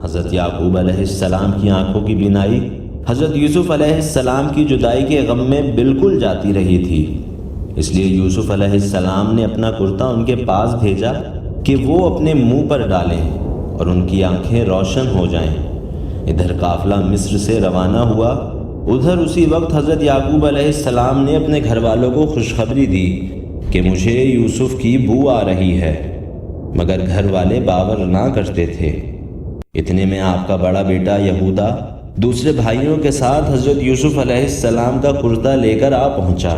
حضرت یعقوب علیہ السلام کی آنکھوں کی بینائی حضرت یوسف علیہ السلام کی جدائی کے غم میں بالکل جاتی رہی تھی، اس لیے یوسف علیہ السلام نے اپنا کرتا ان کے پاس بھیجا کہ وہ اپنے منہ پر ڈالیں اور ان کی آنکھیں روشن ہو جائیں۔ ادھر قافلہ مصر سے روانہ ہوا، ادھر اسی وقت حضرت یعقوب علیہ السلام نے اپنے گھر والوں کو خوشخبری دی کہ مجھے یوسف کی بو آ رہی ہے، مگر گھر والے باور نہ کرتے تھے۔ اتنے میں آپ کا بڑا بیٹا یہودا دوسرے بھائیوں کے ساتھ حضرت یوسف علیہ السلام کا کرتا لے کر آ پہنچا۔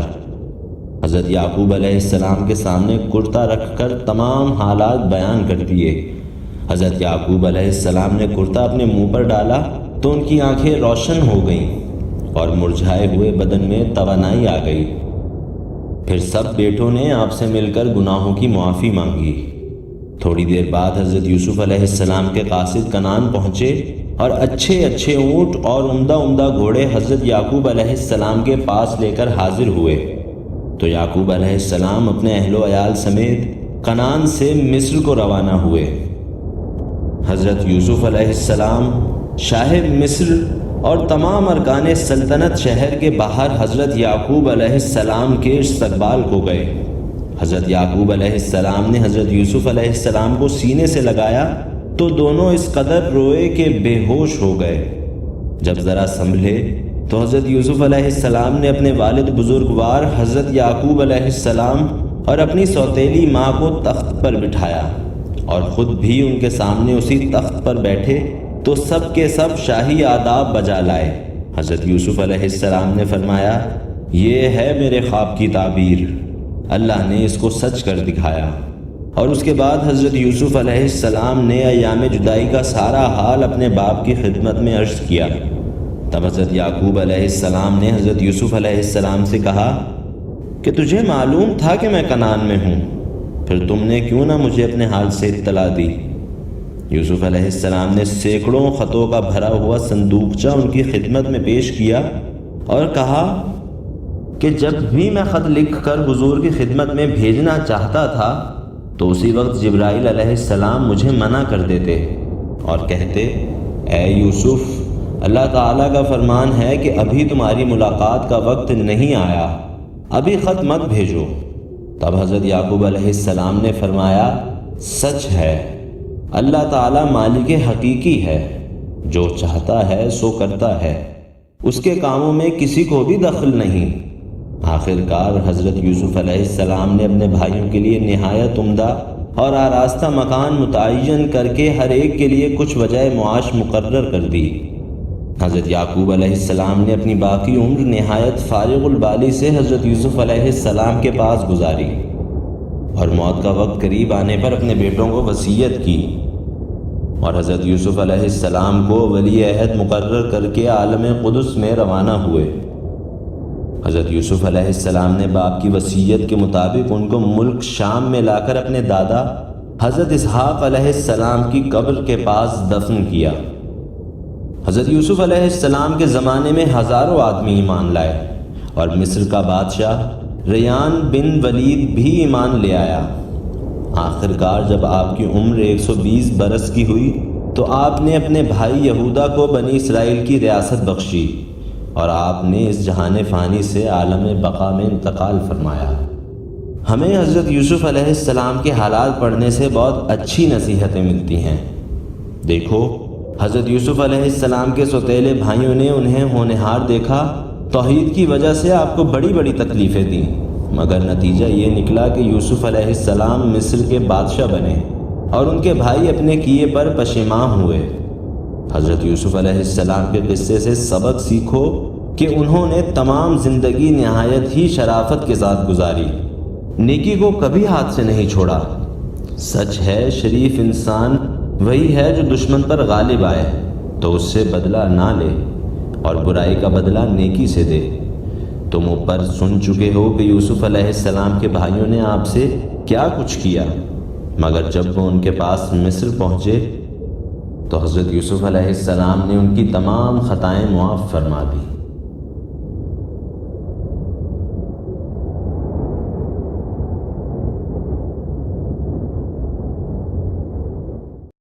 حضرت یعقوب علیہ السلام کے سامنے کرتا رکھ کر تمام حالات بیان کر دیے۔ حضرت یعقوب علیہ السلام نے کرتا اپنے منہ پر ڈالا تو ان کی آنکھیں روشن ہو گئیں اور مرجھائے ہوئے بدن میں توانائی آ گئی۔ پھر سب بیٹوں نے آپ سے مل کر گناہوں کی معافی مانگی۔ تھوڑی دیر بعد حضرت یوسف علیہ السلام کے قاصد کنعان پہنچے اور اچھے اچھے اونٹ اور عمدہ عمدہ گھوڑے حضرت یعقوب علیہ السلام کے پاس لے کر حاضر ہوئے تو یعقوب علیہ السلام اپنے اہل و عیال سمیت کنعان سے مصر کو روانہ ہوئے۔ حضرت یوسف علیہ السلام شاہ مصر اور تمام ارکان سلطنت شہر کے باہر حضرت یعقوب علیہ السلام کے استقبال کو گئے۔ حضرت یعقوب علیہ السلام نے حضرت یوسف علیہ السلام کو سینے سے لگایا تو دونوں اس قدر روئے کہ بے ہوش ہو گئے۔ جب ذرا سنبھلے تو حضرت یوسف علیہ السلام نے اپنے والد بزرگوار حضرت یعقوب علیہ السلام اور اپنی سوتیلی ماں کو تخت پر بٹھایا اور خود بھی ان کے سامنے اسی تخت پر بیٹھے تو سب کے سب شاہی آداب بجا لائے۔ حضرت یوسف علیہ السلام نے فرمایا، یہ ہے میرے خواب کی تعبیر، اللہ نے اس کو سچ کر دکھایا۔ اور اس کے بعد حضرت یوسف علیہ السلام نے ایام جدائی کا سارا حال اپنے باپ کی خدمت میں عرض کیا۔ تب حضرت یعقوب علیہ السلام نے حضرت یوسف علیہ السلام سے کہا کہ تجھے معلوم تھا کہ میں کنعان میں ہوں، پھر تم نے کیوں نہ مجھے اپنے حال سے اطلاع دی؟ یوسف علیہ السلام نے سینکڑوں خطوں کا بھرا ہوا صندوقچہ ان کی خدمت میں پیش کیا اور کہا کہ جب بھی میں خط لکھ کر حضور کی خدمت میں بھیجنا چاہتا تھا تو اسی وقت جبرائیل علیہ السلام مجھے منع کر دیتے اور کہتے، اے یوسف، اللہ تعالیٰ کا فرمان ہے کہ ابھی تمہاری ملاقات کا وقت نہیں آیا، ابھی خط مت بھیجو۔ تب حضرت یعقوب علیہ السلام نے فرمایا، سچ ہے، اللہ تعالیٰ مالک حقیقی ہے، جو چاہتا ہے سو کرتا ہے، اس کے کاموں میں کسی کو بھی دخل نہیں۔ آخر کار حضرت یوسف علیہ السلام نے اپنے بھائیوں کے لیے نہایت عمدہ اور آراستہ مکان متعین کر کے ہر ایک کے لیے کچھ وجہ معاش مقرر کر دی۔ حضرت یعقوب علیہ السلام نے اپنی باقی عمر نہایت فارغ البالی سے حضرت یوسف علیہ السلام کے پاس گزاری اور موت کا وقت قریب آنے پر اپنے بیٹوں کو وصیت کی اور حضرت یوسف علیہ السلام کو ولی عہد مقرر کر کے عالم قدس میں روانہ ہوئے۔ حضرت یوسف علیہ السلام نے باپ کی وصیت کے مطابق ان کو ملک شام میں لا کر اپنے دادا حضرت اسحاق علیہ السلام کی قبر کے پاس دفن کیا۔ حضرت یوسف علیہ السلام کے زمانے میں ہزاروں آدمی ایمان لائے اور مصر کا بادشاہ ریان بن ولید بھی ایمان لے آیا۔ آخر کار جب آپ کی عمر 120 برس کی ہوئی تو آپ نے اپنے بھائی یہودا کو بنی اسرائیل کی ریاست بخشی اور آپ نے اس جہان فانی سے عالم بقا میں انتقال فرمایا۔ ہمیں حضرت یوسف علیہ السلام کے حالات پڑھنے سے بہت اچھی نصیحتیں ملتی ہیں۔ دیکھو، حضرت یوسف علیہ السلام کے سوتیلے بھائیوں نے انہیں ہونہار دیکھا، توحید کی وجہ سے آپ کو بڑی بڑی تکلیفیں دیں، مگر نتیجہ یہ نکلا کہ یوسف علیہ السلام مصر کے بادشاہ بنے اور ان کے بھائی اپنے کیے پر پشیماں ہوئے۔ حضرت یوسف علیہ السلام کے قصے سے سبق سیکھو کہ انہوں نے تمام زندگی نہایت ہی شرافت کے ساتھ گزاری، نیکی کو کبھی ہاتھ سے نہیں چھوڑا۔ سچ ہے، شریف انسان وہی ہے جو دشمن پر غالب آئے تو اس سے بدلہ نہ لے اور برائی کا بدلہ نیکی سے دے۔ تم اوپر سن چکے ہو کہ یوسف علیہ السلام کے بھائیوں نے آپ سے کیا کچھ کیا، مگر جب وہ ان کے پاس مصر پہنچے تو حضرت یوسف علیہ السلام نے ان کی تمام خطائیں معاف فرما دی۔